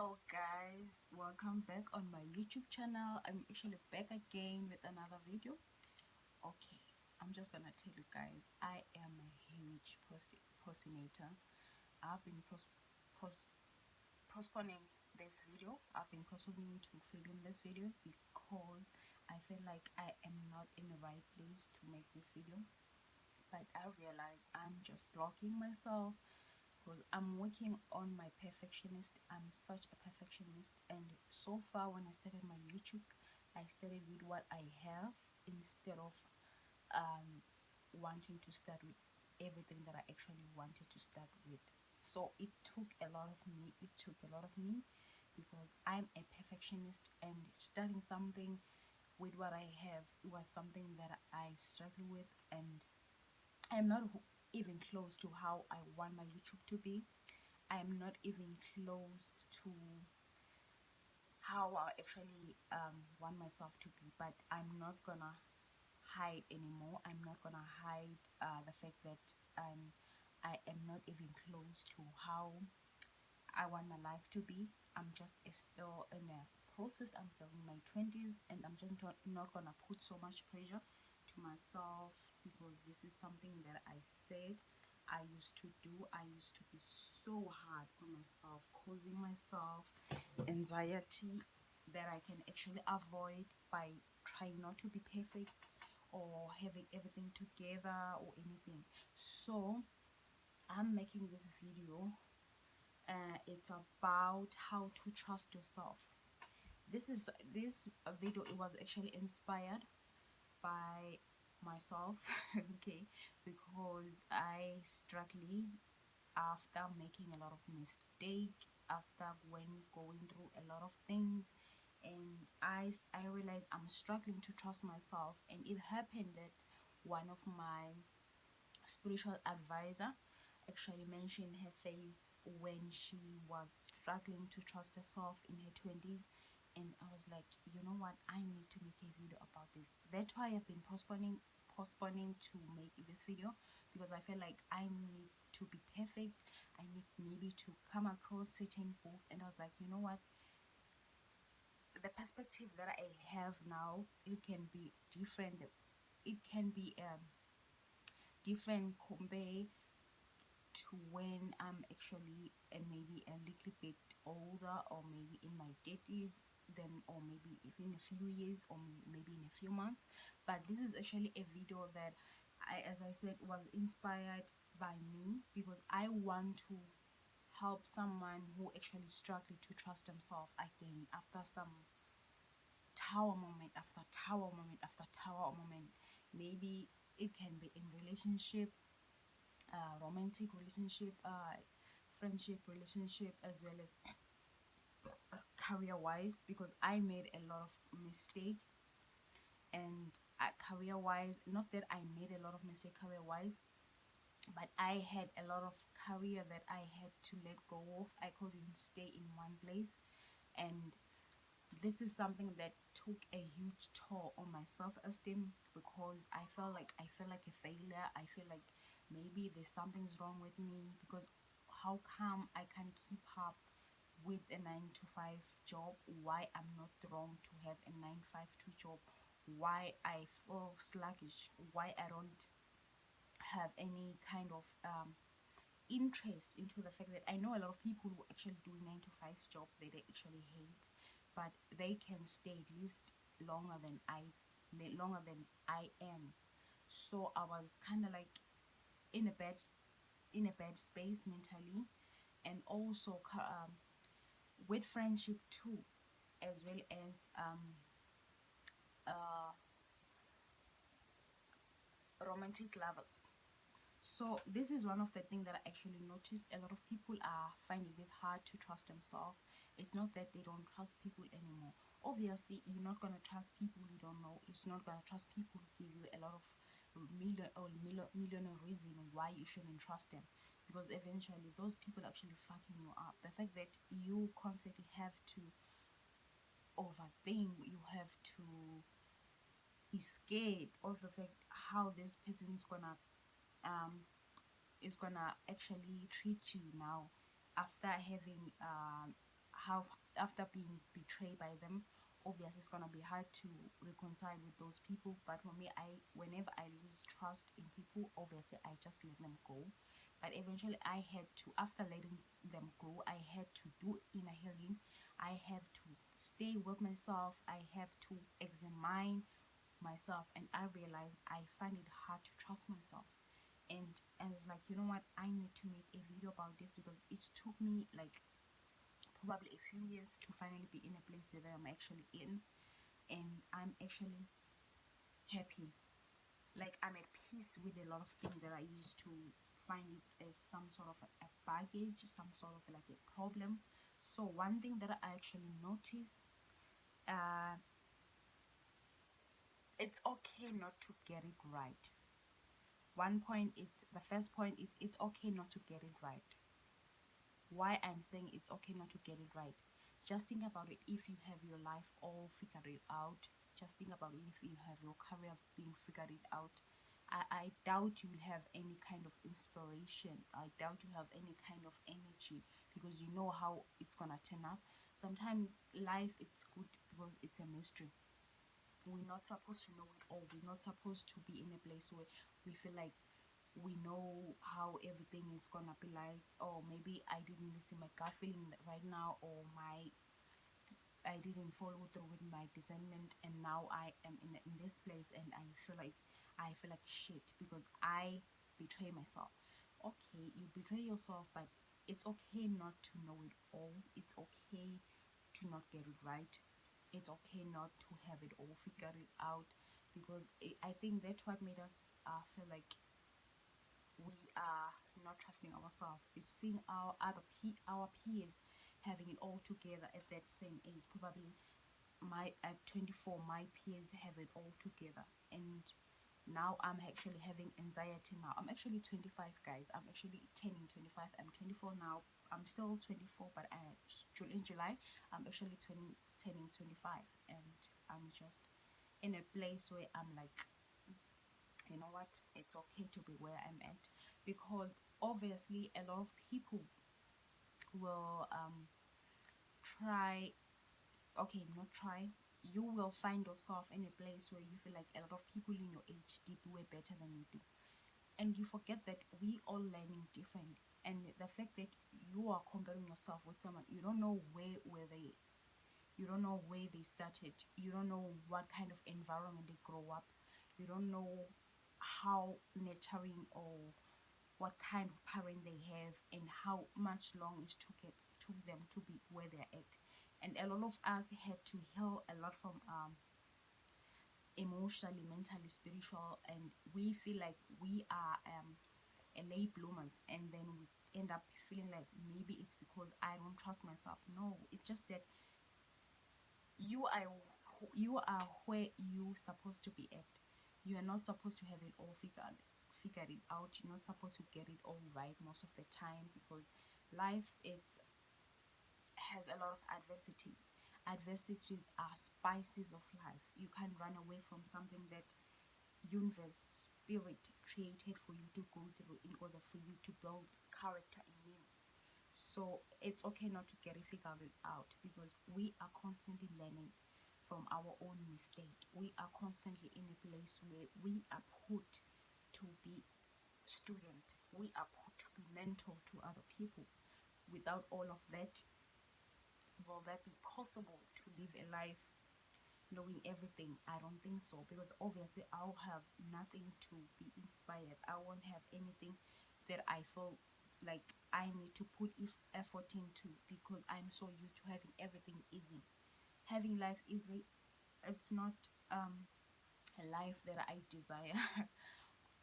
Hello guys, welcome back on my YouTube channel. I'm actually back again with another video. Okay, I'm just gonna tell you guys, I am a huge postinator. I've been postponing this video. I've been postponing to film this video because I feel like I am not in the right place to make this video. But I realize I'm just blocking myself because I'm working on my perfectionist. I'm such a perfectionist, and so far when I started my YouTube, I started with what I have instead of wanting to start with everything that I actually wanted to start with. So it took a lot of me. Because I'm a perfectionist, and starting something with what I have was something that I struggle with, and I'm not even close to how I want my YouTube to be. I'm not even close to how I actually want myself to be, but I'm not gonna hide anymore. I'm not gonna hide the fact that I am not even close to how I want my life to be. I'm just still in a process. I'm still in my 20s, and I'm just not gonna put so much pressure to myself, because this is something that I said I used to do. I used to be so hard on myself, causing myself anxiety that I can actually avoid by trying not to be perfect or having everything together or anything. So I'm making this video. It's about how to trust yourself. This video, it was actually inspired by myself. Okay, because I struggling after making a lot of mistake, after going through a lot of things, and I realized I'm struggling to trust myself. And it happened that one of my spiritual advisor actually mentioned her face when she was struggling to trust herself in her 20s. And I was like, you know what, I need to make a video about this. That's why I've been postponing to make this video, because I feel like I need to be perfect. I need maybe to come across certain posts, and I was like, you know what, the perspective that I have now, it can be different. It can be different compared to when I'm actually maybe a little bit older, or maybe in my 30s, then, or maybe even a few years, or maybe in a few months. But this is actually a video that as I said, was inspired by me, because I want to help someone who actually struggled to trust themselves again after some tower moment after tower moment after tower moment. Maybe it can be in relationship, romantic relationship, friendship relationship, as well as career wise, because I made a lot of mistake. And career wise, not that I made a lot of mistake career wise, but I had a lot of career that I had to let go of. I couldn't stay in one place, and this is something that took a huge toll on my self-esteem, because I felt like a failure. I feel like maybe there's something's wrong with me, because how come I can't keep up with a 9 to 5 job? Why I'm not wrong to have a 9 5 2 job? Why I feel sluggish? Why I don't have any kind of interest into the fact that I know a lot of people who actually do 9 to 5 job that they actually hate, but they can stay at least longer than I am. So I was kind of like in a bad space mentally, and also with friendship too, as well as uh, romantic lovers. So this is one of the things that I actually noticed. A lot of people are finding it hard to trust themselves. It's not that they don't trust people anymore. Obviously, you're not gonna trust people you don't know. It's not gonna trust people who give you a lot of million reason why you shouldn't trust them, because eventually those people actually fucking you up. The fact that you constantly have to overthink, you have to be scared of the fact how this person is gonna actually treat you now, after having how after being betrayed by them, obviously it's gonna be hard to reconcile with those people. But for me, I whenever I lose trust in people, obviously I just let them go. But eventually I had to, after letting them go, I had to do inner healing. I have to stay with myself. I have to examine myself, and I realized I find it hard to trust myself. And it's like, you know what, I need to make a video about this, because it took me like probably a few years to finally be in a place that I'm actually in, and I'm actually happy. Like, I'm at peace with a lot of things that I used to find it as some sort of a baggage, some sort of like a problem. So one thing that I actually noticed, uh it's okay not to get it right. One point, it's the first point, it's okay not to get it right. Why I'm saying it's okay not to get it right, just think about it. If you have your life all figured it out, just think about it. If you have your career being figured it out, I doubt you will have any kind of inspiration. I doubt you have any kind of energy, because you know how it's gonna turn up. Sometimes life, it's good because it's a mystery. We're not supposed to know it all. We're not supposed to be in a place where we feel like we know how everything is gonna be like. Or maybe I didn't listen my gut feeling right now, or my I didn't follow through with my discernment, and now I am in this place, and I feel like shit because I betray myself. Okay, you betray yourself, but it's okay not to know it all. It's okay to not get it right. It's okay not to have it all figured it out, because I think that's what made us feel like we are not trusting ourselves. Is seeing our peers having it all together at that same age. Probably my at 24, my peers have it all together, and now I'm actually having anxiety. Now I'm actually 25, guys. I'm actually turning 25. I'm 24 now. I'm still 24, but in July I'm actually turning 25, and I'm just in a place where I'm like, you know what, it's okay to be where I'm at, because obviously a lot of people will try, okay, not try, you will find yourself in a place where you feel like a lot of people in your age did way better than you do, and you forget that we all learning different. And the fact that you are comparing yourself with someone, you don't know where they, you don't know where they started, you don't know what kind of environment they grow up, you don't know how nurturing or what kind of parent they have, and how much long it took them to be where they're at. And a lot of us had to heal a lot from emotionally, mentally, spiritual, and we feel like we are a late bloomers, and then we end up feeling like maybe it's because I don't trust myself. No, it's just that you are you are where you supposed to be at. You are not supposed to have it all figured it out. You're not supposed to get it all right most of the time, because life, it has a lot of adversity. Adversities are spices of life. You can't run away from something that universe spirit created for you to go through in order for you to build character in you. So it's okay not to get it figured out, because we are constantly learning from our own mistake. We are constantly in a place where we are put to be student. We are put to be mentor to other people. Without all of that, will that be possible to live a life knowing everything? I don't think so, because obviously I'll have nothing to be inspired. I won't have anything that I feel like I need to put effort into, because I'm so used to having everything easy. Having life easy, it's not a life that I desire.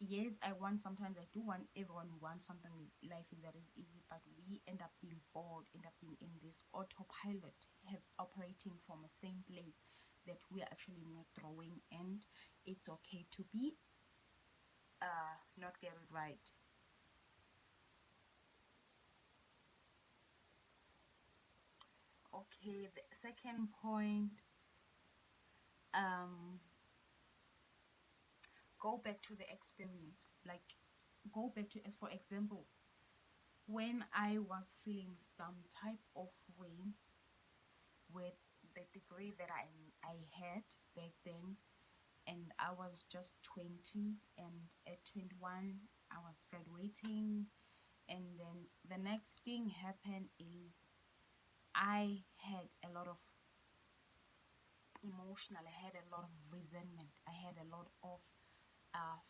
Yes, I want, sometimes I do want, everyone wants something, life that is easy, but we end up being bored, end up being in this autopilot, have operating from the same place that we are actually not growing. And it's okay to be not get it right. Okay, the second point, um go back to the experience. Like, go back to, for example, when I was feeling some type of way, with the degree that I had back then, and I was just 20, and at 21 I was graduating. And then the next thing happened is I had a lot of emotional, I had a lot of resentment, I had a lot of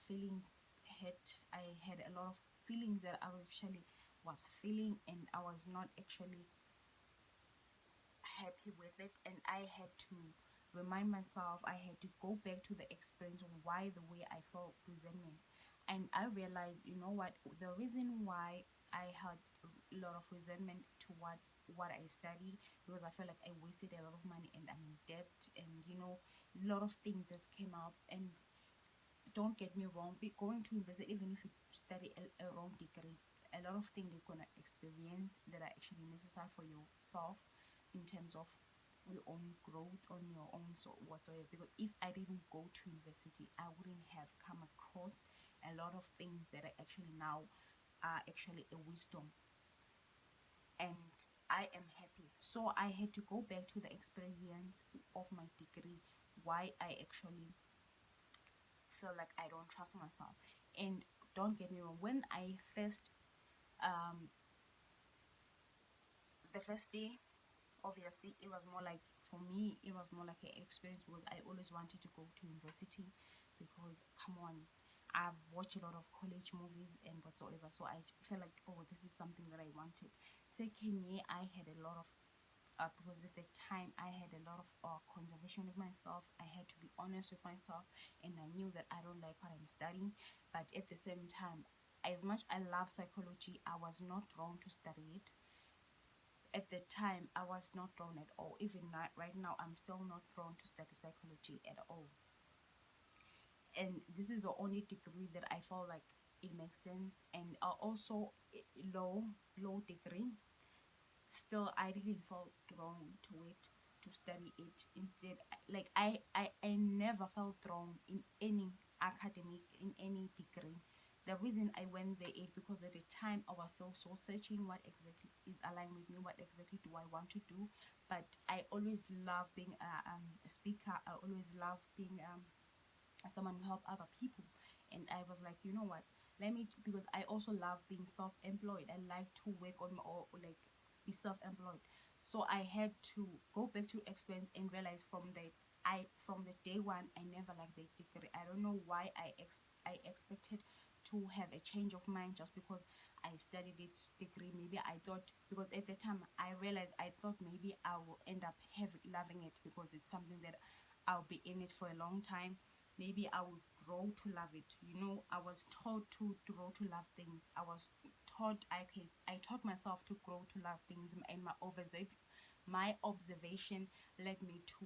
feelings hit, I had a lot of feelings that I actually was feeling, and I was not actually happy with it. And I had to remind myself, I had to go back to the experience of why the way I felt resentment. And I realized, you know what, the reason why I had a lot of resentment toward what I studied, because I felt like I wasted a lot of money and I'm in debt, and a lot of things just came up. And don't get me wrong, going to university, even if you study a wrong degree, a lot of things you're gonna experience that are actually necessary for yourself in terms of your own growth on your own, so whatsoever. Because if I didn't go to university, I wouldn't have come across a lot of things that are actually now are actually a wisdom, and I am happy. So I had to go back to the experience of my degree, why I actually feel like I don't trust myself. And don't get me wrong, when I first the first day, obviously it was more like, for me it was more like an experience, because I always wanted to go to university. Because come on, I've watched a lot of college movies and whatsoever, so I felt like, oh, this is something that I wanted. Second year, I had a lot of because at the time I had a lot of conservation with myself. I had to be honest with myself, and I knew that I don't like what I'm studying. But at the same time, as much I love psychology, I was not drawn to study it. At the time, I was not drawn at all. Even right now, I'm still not drawn to study psychology at all. And this is the only degree that I felt like it makes sense. And also low degree, still I didn't feel drawn to it, to study it. Instead, like I never felt drawn in any academic, in any degree. The reason I went there is because at the time I was still so searching what exactly is aligned with me, what exactly do I want to do. But I always love being a speaker, I always love being someone who help other people. And I was like, you know what, let me, because I also love being self-employed, I like to work on my, or like be self-employed. So I had to go back to experience and realize from the day one, I never liked the degree. I don't know why I expected to have a change of mind just because I studied this degree. Maybe I thought, because at the time I realized, I thought maybe I will end up loving it, because it's something that I'll be in it for a long time. Maybe I would grow to love it. I was taught to grow to love things. I taught myself to grow to love things, and my observation led me to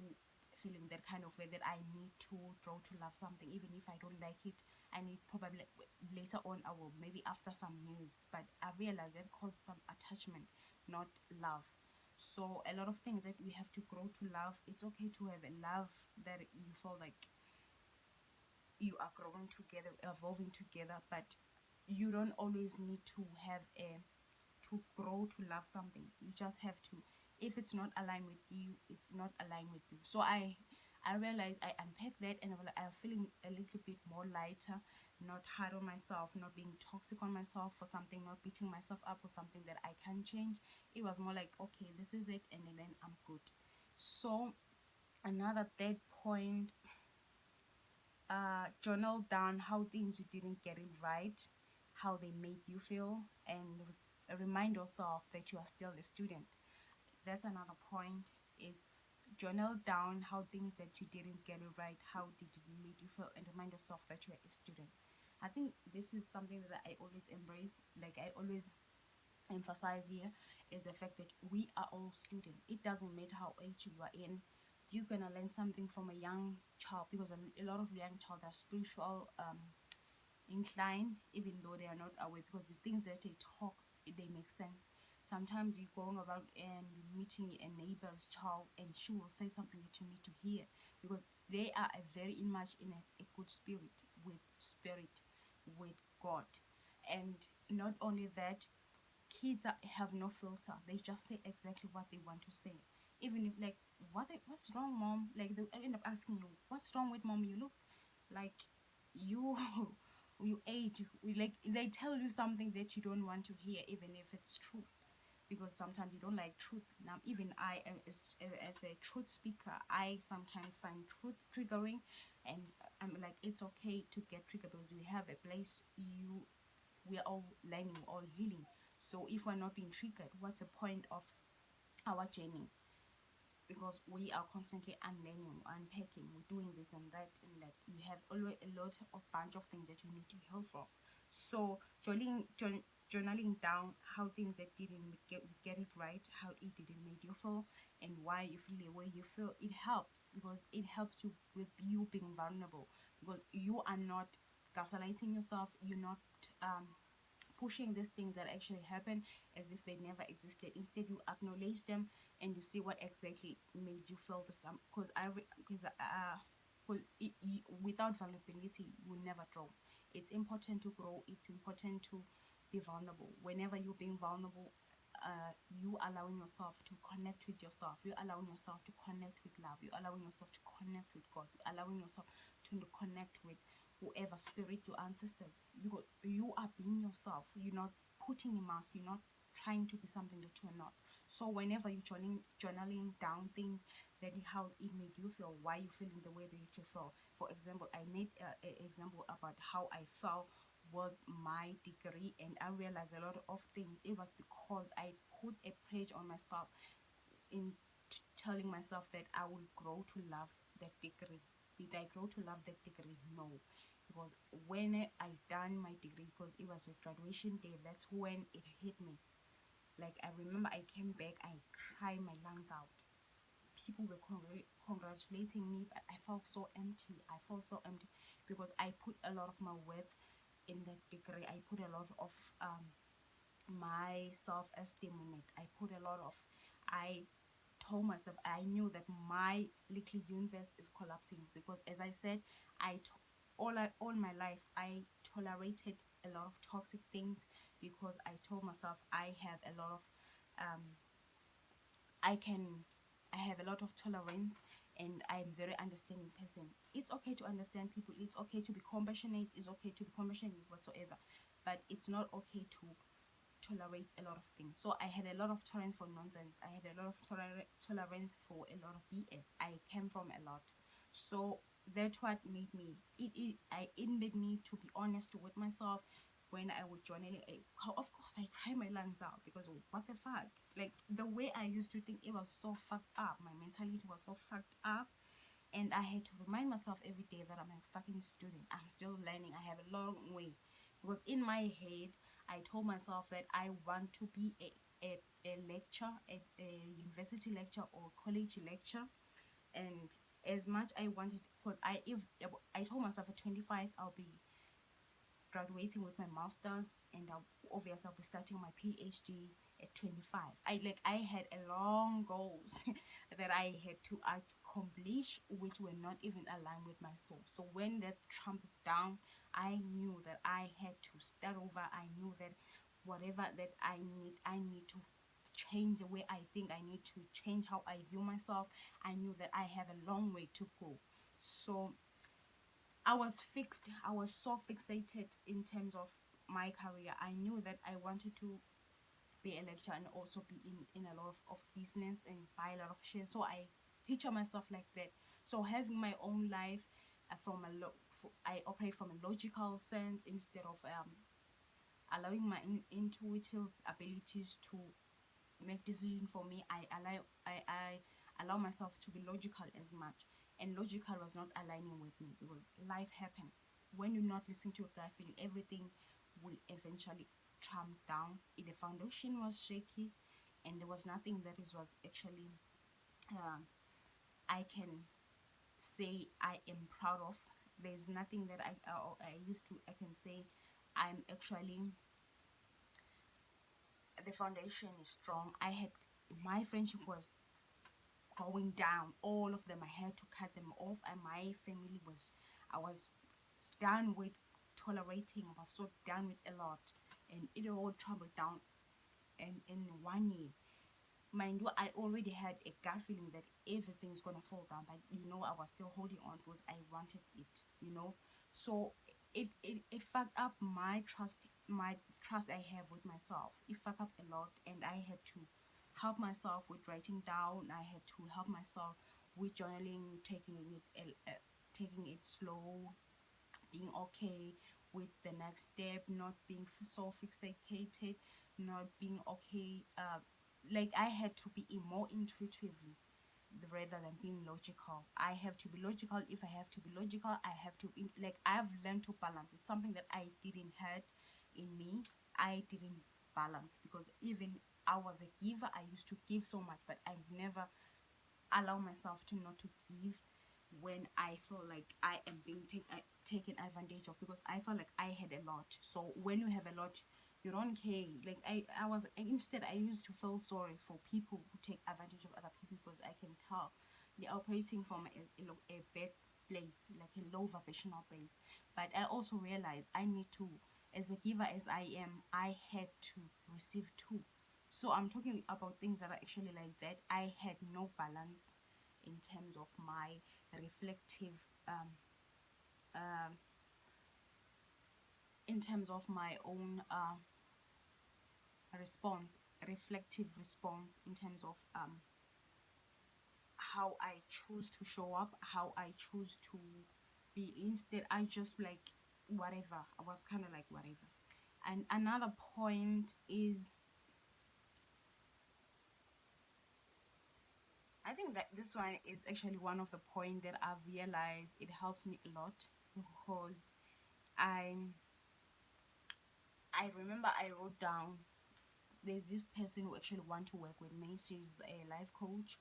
feeling that kind of way, that I need to grow to love something, even if I don't like it. I need, probably later on I will, maybe after some years, but I realized that caused some attachment, not love. So a lot of things that we have to grow to love. It's okay to have a love that you feel like you are growing together, evolving together, but you don't always need to have a to grow to love something. You just have to, if it's not aligned with you, it's not aligned with you. So I realized, I unpacked that, and I'm feeling a little bit more lighter, not hard on myself, not being toxic on myself for something, not beating myself up for something that I can't change. It was more like, okay, this is it, and then I'm good. So another third point, journal down how things you didn't get it right, how they made you feel, and remind yourself that you are still a student. That's another point. It's journal down how things that you didn't get it right, how did it make you feel, and remind yourself that you are a student. I think this is something that I always embrace, like I always emphasize here, is the fact that we are all students. It doesn't matter how age you are in. You're gonna learn something from a young child, because a lot of young child are spiritual inclined, even though they are not aware, because the things that they talk, they make sense. Sometimes you're going around and you're meeting a neighbor's child, and she will say something that you need to hear, because they are a very much in a good spirit with God. And not only that, kids have no filter. They just say exactly what they want to say. even if like, what's wrong, mom? Like they end up asking you, what's wrong with mom? You look like you you age. Like they tell you something that you don't want to hear, even if it's true, because sometimes you don't like truth. Now, even I, as a truth speaker, I sometimes find truth triggering, and I'm like, it's okay to get triggered because we have a place. We're all learning, we're all healing. So if we're not being triggered, what's the point of our journey? Because we are constantly unlearning, unpacking, we're doing this and that and that. You have always a lot of bunch of things that you need to heal from. So journaling down how things that didn't get it right, how it didn't make you feel, and why you feel the way you feel, it helps, because it helps you with you being vulnerable, because you are not gaslighting yourself, you're not um pushing these things that actually happen as if they never existed. Instead, you acknowledge them and you see what exactly made you feel the same. Without vulnerability, you will never grow. It's important to grow. It's important to be vulnerable. Whenever you're being vulnerable, you allowing yourself to connect with yourself. You're allowing yourself to connect with love. You're allowing yourself to connect with God. You're allowing yourself to connect with whoever spirit, your ancestors, because you are being yourself. You're not putting a mask. You're not trying to be something that you're not. So whenever you're journaling down things, that is how it made you feel, why you feeling the way that you feel. For example, I made an example about how I felt with my degree, and I realized a lot of things. It was because I put a pledge on myself in telling myself that I will grow to love that degree. Did I grow to love that degree? No. Because when I done my degree, because it was a graduation day, that's when it hit me. Like I remember I came back, I cried my lungs out. People were congratulating me, but I felt so empty. I felt so empty because I put a lot of my worth in that degree. I put a lot of my self-esteem in it. I put a lot of, I told myself, I knew that my little universe is collapsing, because as I said, all my life I tolerated a lot of toxic things, because I told myself I have a lot of um I can I have a lot of tolerance, and I'm very understanding person. It's okay to understand people, it's okay to be compassionate, it's okay to be compassionate whatsoever, but it's not okay to tolerate a lot of things. So I had a lot of tolerance for nonsense. I had a lot of tolerance for a lot of BS. I came from a lot. So that's what made me it made me to be honest with myself. When I would journaling, of course I cry my lungs out, because what the fuck, like the way I used to think, it was so fucked up. My mentality was so fucked up, and I had to remind myself every day that I'm a fucking student. I'm still learning. I have a long way. Because in my head, I told myself that I want to be a lecturer, a university lecturer or college lecturer. And as much I wanted, because if I told myself at 25 I'll be graduating with my master's, and obviously I'll be starting my PhD at 25. I had a long goals that I had to accomplish, which were not even aligned with my soul. So when that trampled down, I knew that I had to start over. I knew that whatever that I need to change the way I think. I need to change how I view myself. I knew that I have a long way to go. So I was fixed. I was so fixated in terms of my career. I knew that I wanted to be a lecturer and also be in a lot of business and buy a lot of shares. So I picture myself like that. So having my own life I operate from a logical sense instead of allowing my intuitive abilities to make decision for me. I allow myself to be logical as much, and logical was not aligning with me, because life happened. When you're not listening to your gut feeling, everything will eventually calm down. The foundation was shaky, and there was nothing that is was actually uh, I can say I am proud of. There's nothing that I can say I'm actually, the foundation is strong. I had, my friendship was going down, all of them. I had to cut them off, and my family was, I was done with tolerating. I was so done with a lot, and it all troubled down. And in 1 year, mind you, I already had a gut feeling that everything's gonna fall down, but I was still holding on because I wanted it. So it fucked up my trust I have with myself. It fucked up a lot, and I had to help myself with writing down. I had to help myself with journaling, taking it slow, being okay with the next step, not being so fixated, not being okay. Like I had to be more intuitively rather than being logical. I have to be logical. If I have to be logical, I have to be like, I've learned to balance. It's something that I didn't have in me. I didn't balance because even I was a giver. I used to give so much, but I've never allow myself to not to give when I feel like I am being taken advantage of, because I felt like I had a lot. So when you have a lot, you don't care. Like I was instead I used to feel sorry for people who take advantage of other people, because I can tell they're operating from a bad place, like a low vibrational place. But I also realized I need to, as a giver as I am, I had to receive too. So I'm talking about things that are actually like that. I had no balance in terms of my reflective, um, in terms of my own response, reflective response, in terms of how I choose to show up, how I choose to be. Instead, I just like whatever. I was kind of like whatever. And another point is, I think that this one is actually one of the point that I've realized it helps me a lot, because I I remember I wrote down, there's this person who actually want to work with me. She's a life coach,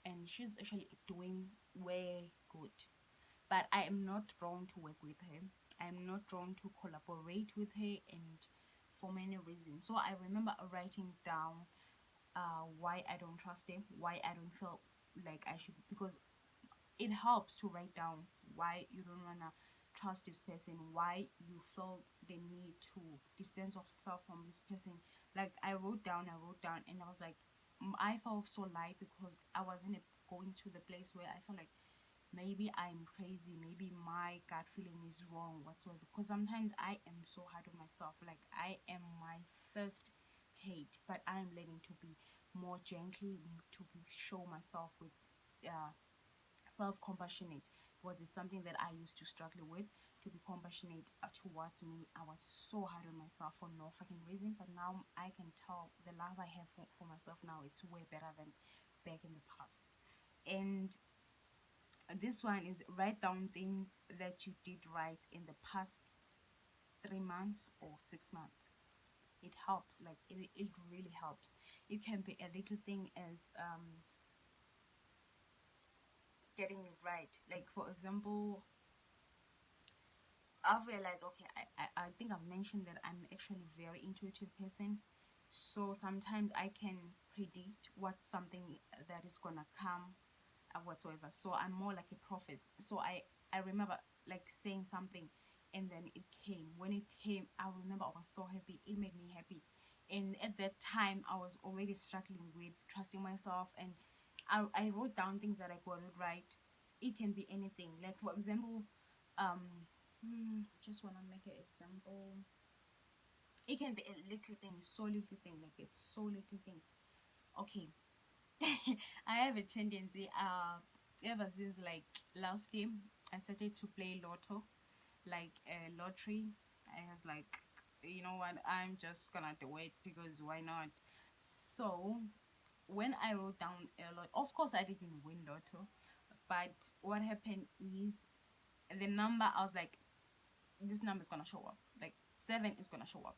and she's actually doing way good. But I am not drawn to work with her. I'm not drawn to collaborate with her, and for many reasons. So I remember writing down why I don't trust him, why I don't feel like I should, because it helps to write down why you don't wanna trust this person, why you felt the need to distance yourself from this person. Like I wrote down, and I was like, I felt so light, because I was in a going to the place where I felt like maybe I'm crazy, maybe my gut feeling is wrong whatsoever. Because sometimes I am so hard on myself, like I am my first hate, but I'm learning to be more gently, to show myself with self-compassionate, because it's something that I used to struggle with, to be compassionate towards me. I was so hard on myself for no fucking reason, but now I can tell the love I have for myself now, it's way better than back in the past. And this one is, write down things that you did right in the past 3 months or 6 months. It helps, like it really helps. It can be a little thing as getting it right. Like for example, I've realized, okay, I think I've mentioned that I'm actually a very intuitive person. So sometimes I can predict what something that is gonna come whatsoever. So I'm more like a prophet. So I remember like saying something, and then it came. When it came, I remember I was so happy. It made me happy. And at that time, I was already struggling with trusting myself, and I wrote down things that I got it right. It can be anything. Like for example, just wanna make an example. It can be a little thing, so little thing, like it's so little thing. Okay, I have a tendency, ever since like last year, I started to play lotto, like a lottery. I was like, you know what, I'm just gonna do it, because why not? So when I wrote down a lot, of course I didn't win lotto, but what happened is, the number, I was like, this number is gonna show up. Like 7 is gonna show up.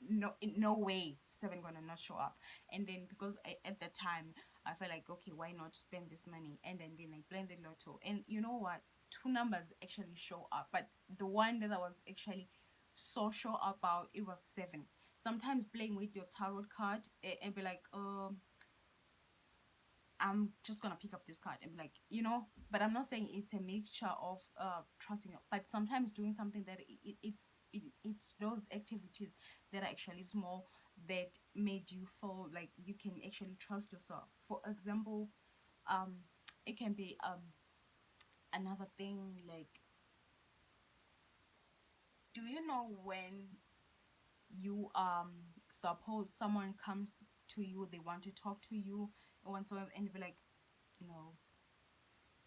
No, in no way 7 gonna not show up. And then because at the time I felt like, okay, why not spend this money? And then I played the lotto, and you know what, 2 numbers actually show up, but the one that I was actually so sure about, it was 7. Sometimes playing with your tarot card, and be like, I'm just gonna pick up this card and be like, but I'm not saying it's a mixture of trusting, but sometimes doing something that it's those activities that are actually small, that made you feel like you can actually trust yourself. For example, um it can be another thing like, do you know when you suppose someone comes to you, they want to talk to you or whatsoever, and you be like, no,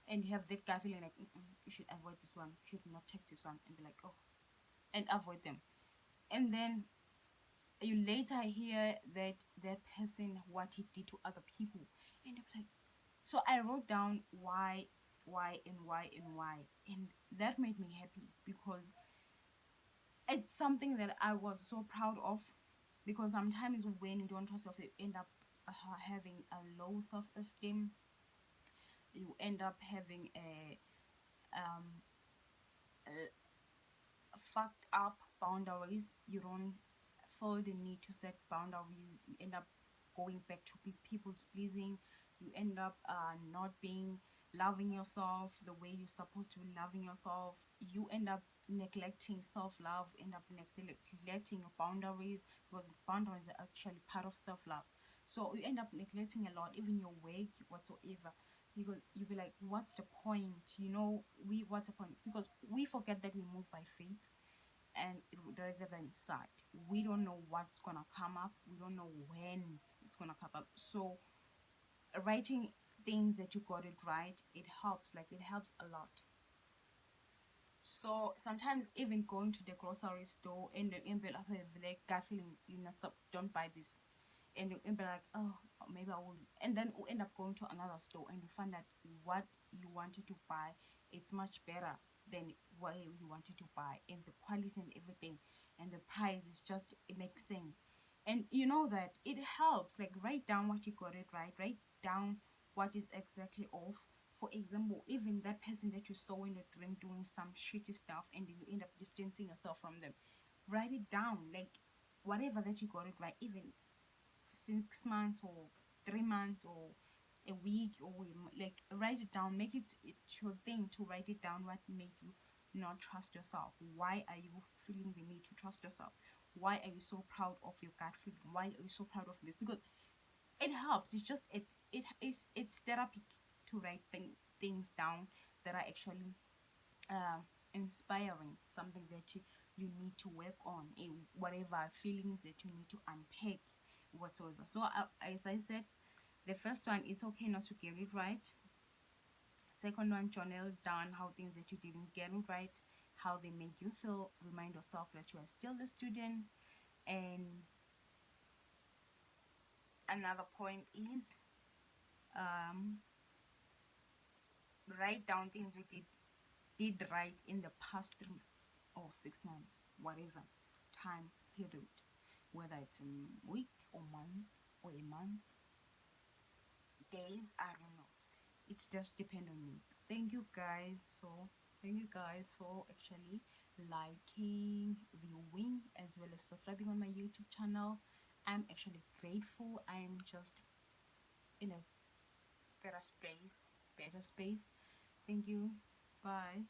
and you have that guy feeling like, mm-mm, you should avoid this one, you should not text this one, and be like, oh, and avoid them. And then you later hear that that person, what he did to other people, and you're like, so I wrote down why and why and why, and that made me happy because it's something that I was so proud of. Because sometimes when you don't trust yourself, you end up having a low self-esteem. You end up having um, a fucked up boundaries. You don't feel the need to set boundaries. You end up going back to people's pleasing. You end up not being loving yourself the way you're supposed to be loving yourself. You end up neglecting self-love, end up neglecting your boundaries, because boundaries are actually part of self-love. So you end up neglecting a lot, even your work whatsoever, because you'll be like, what's the point? What's the point? Because we forget that we move by faith, and rather than sight. We don't know what's gonna come up. We don't know when it's gonna come up. So writing things that you got it right, it helps. Like, it helps a lot. So sometimes even going to the grocery store and the envelope have like gut feeling, you not don't buy this, and you be like, oh, maybe I will, and then we end up going to another store and you find that what you wanted to buy, it's much better than what you wanted to buy, and the quality and everything, and the price is just, it makes sense. And you know that it helps. Like, write down what you got it right, write down what is exactly off. For example, even that person that you saw in the drink doing some shitty stuff and then you end up distancing yourself from them, write it down. Like, whatever that you got it right, even 6 months or 3 months or a week, or like, write it down. Make it your thing to write it down, what made you not trust yourself. Why are you feeling the need to trust yourself? Why are you so proud of your gut feeling? Why are you so proud of this? Because it helps. It's just, it's therapy to write things down that are actually uh, inspiring, something that you need to work on, in whatever feelings that you need to unpack whatsoever. So as I said, the first one, it's okay not to get it right. Second one, journal down how things that you didn't get it right, how they made you feel. Remind yourself that you are still a student. And another point is, um, write down things you did right in the past 3 months or 6 months, whatever time period, whether it's a week or months or a month, days, I don't know. It's just depend on you. Thank you guys. So thank you guys for actually liking, viewing, as well as subscribing on my YouTube channel. I'm actually grateful. I'm just in a better space. Thank you. Bye.